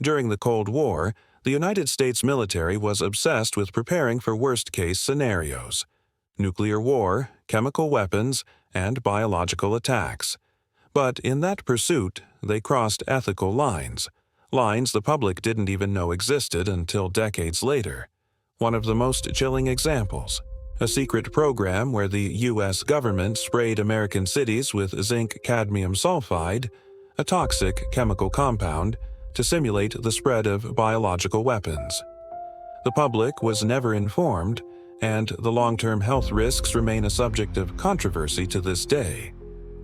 During the Cold War, the United States military was obsessed with preparing for worst-case scenarios: nuclear war, chemical weapons, and biological attacks. But in that pursuit, they crossed ethical lines the public didn't even know existed until decades later. One of the most chilling examples: a secret program where the U.S. government sprayed American cities with zinc cadmium sulfide, a toxic chemical compound, to simulate the spread of biological weapons. The public was never informed, and the long-term health risks remain a subject of controversy to this day.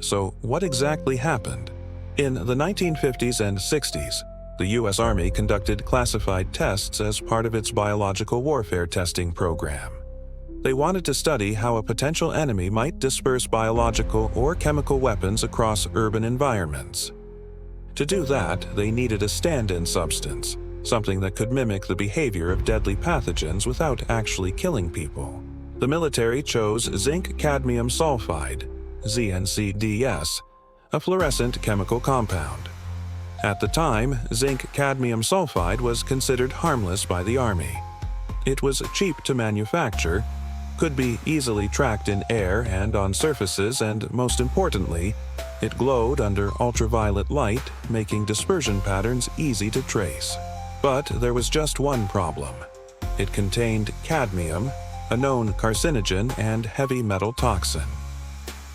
So, what exactly happened? In the 1950s and 60s, the U.S. Army conducted classified tests as part of its biological warfare testing program. They wanted to study how a potential enemy might disperse biological or chemical weapons across urban environments. To do that, they needed a stand-in substance, something that could mimic the behavior of deadly pathogens without actually killing people. The military chose zinc cadmium sulfide, ZNCDS, a fluorescent chemical compound. At the time, zinc cadmium sulfide was considered harmless by the Army. It was cheap to manufacture, could be easily tracked in air and on surfaces, and most importantly, it glowed under ultraviolet light, making dispersion patterns easy to trace. But there was just one problem. It contained cadmium, a known carcinogen and heavy metal toxin.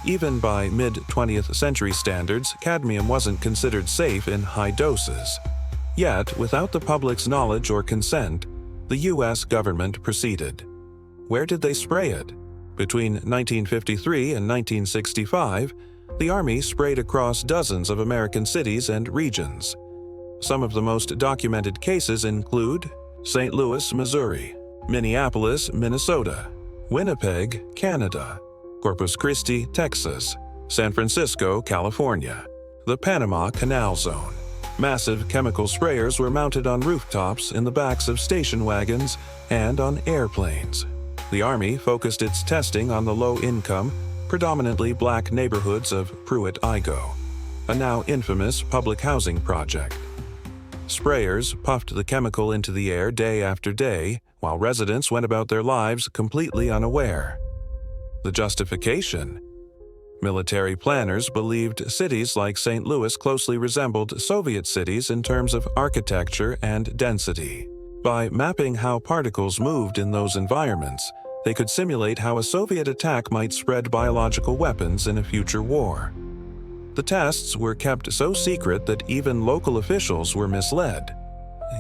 Even by mid-20th century standards, cadmium wasn't considered safe in high doses. Yet, without the public's knowledge or consent, the U.S. government proceeded. Where did they spray it? Between 1953 and 1965, the Army sprayed across dozens of American cities and regions. Some of the most documented cases include St. Louis, Missouri; Minneapolis, Minnesota; Winnipeg, Canada; Corpus Christi, Texas; San Francisco, California; the Panama Canal Zone. Massive chemical sprayers were mounted on rooftops, in the backs of station wagons, and on airplanes. The Army focused its testing on the low-income, predominantly black neighborhoods of Pruitt-Igoe, a now infamous public housing project. Sprayers puffed the chemical into the air day after day, while residents went about their lives completely unaware. The justification? Military planners believed cities like St. Louis closely resembled Soviet cities in terms of architecture and density. By mapping how particles moved in those environments, they could simulate how a Soviet attack might spread biological weapons in a future war. The tests were kept so secret that even local officials were misled.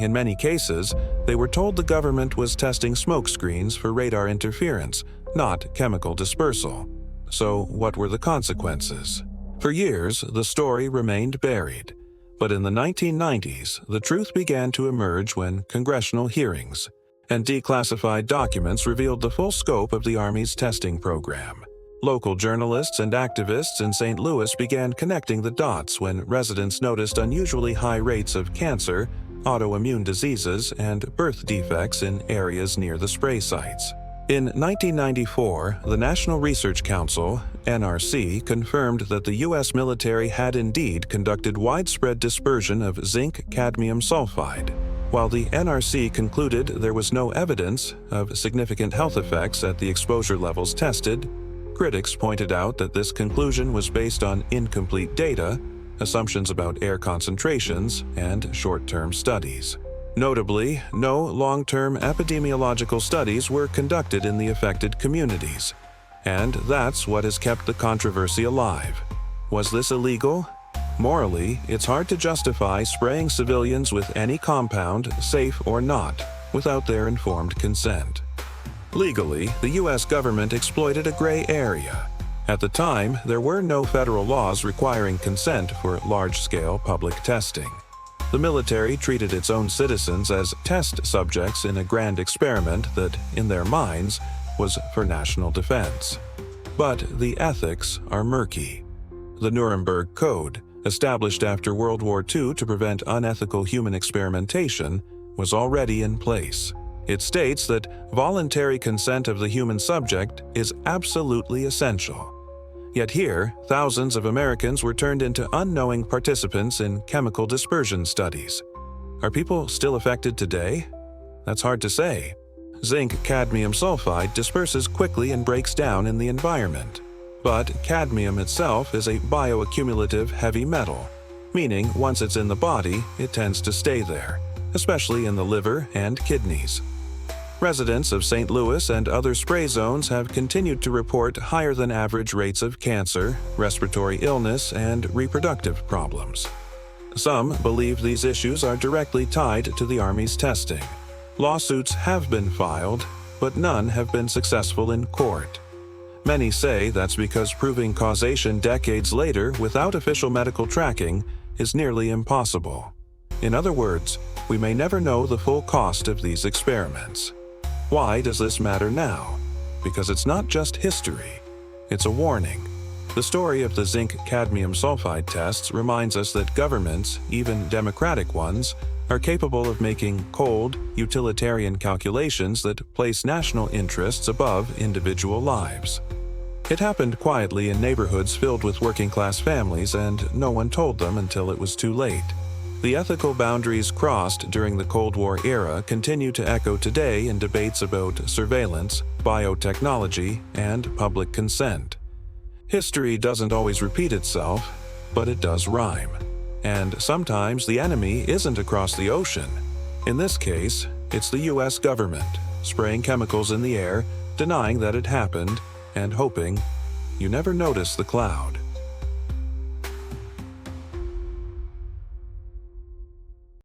In many cases, they were told the government was testing smokescreens for radar interference, not chemical dispersal. So, what were the consequences? For years, the story remained buried. But in the 1990s, the truth began to emerge when congressional hearings and declassified documents revealed the full scope of the Army's testing program. Local journalists and activists in St. Louis began connecting the dots when residents noticed unusually high rates of cancer, autoimmune diseases, and birth defects in areas near the spray sites. In 1994, the National Research Council, NRC, confirmed that the U.S. military had indeed conducted widespread dispersion of zinc cadmium sulfide. While the NRC concluded there was no evidence of significant health effects at the exposure levels tested, critics pointed out that this conclusion was based on incomplete data, assumptions about air concentrations, and short-term studies. Notably, no long-term epidemiological studies were conducted in the affected communities. And that's what has kept the controversy alive. Was this illegal? Morally, it's hard to justify spraying civilians with any compound, safe or not, without their informed consent. Legally, the U.S. government exploited a gray area. At the time, there were no federal laws requiring consent for large-scale public testing. The military treated its own citizens as test subjects in a grand experiment that, in their minds, was for national defense. But the ethics are murky. The Nuremberg Code, established after World War II to prevent unethical human experimentation, was already in place. It states that voluntary consent of the human subject is absolutely essential. Yet here, thousands of Americans were turned into unknowing participants in chemical dispersion studies. Are people still affected today? That's hard to say. Zinc cadmium sulfide disperses quickly and breaks down in the environment. But cadmium itself is a bioaccumulative heavy metal, meaning once it's in the body, it tends to stay there, especially in the liver and kidneys. Residents of St. Louis and other spray zones have continued to report higher than average rates of cancer, respiratory illness, and reproductive problems. Some believe these issues are directly tied to the Army's testing. Lawsuits have been filed, but none have been successful in court. Many say that's because proving causation decades later without official medical tracking is nearly impossible. In other words, we may never know the full cost of these experiments. Why does this matter now? Because it's not just history, it's a warning. The story of the zinc cadmium sulfide tests reminds us that governments, even democratic ones, are capable of making cold, utilitarian calculations that place national interests above individual lives. It happened quietly in neighborhoods filled with working-class families, and no one told them until it was too late. The ethical boundaries crossed during the Cold War era continue to echo today in debates about surveillance, biotechnology, and public consent. History doesn't always repeat itself, but it does rhyme. And sometimes the enemy isn't across the ocean. In this case, it's the US government, spraying chemicals in the air, denying that it happened, and hoping you never notice the cloud.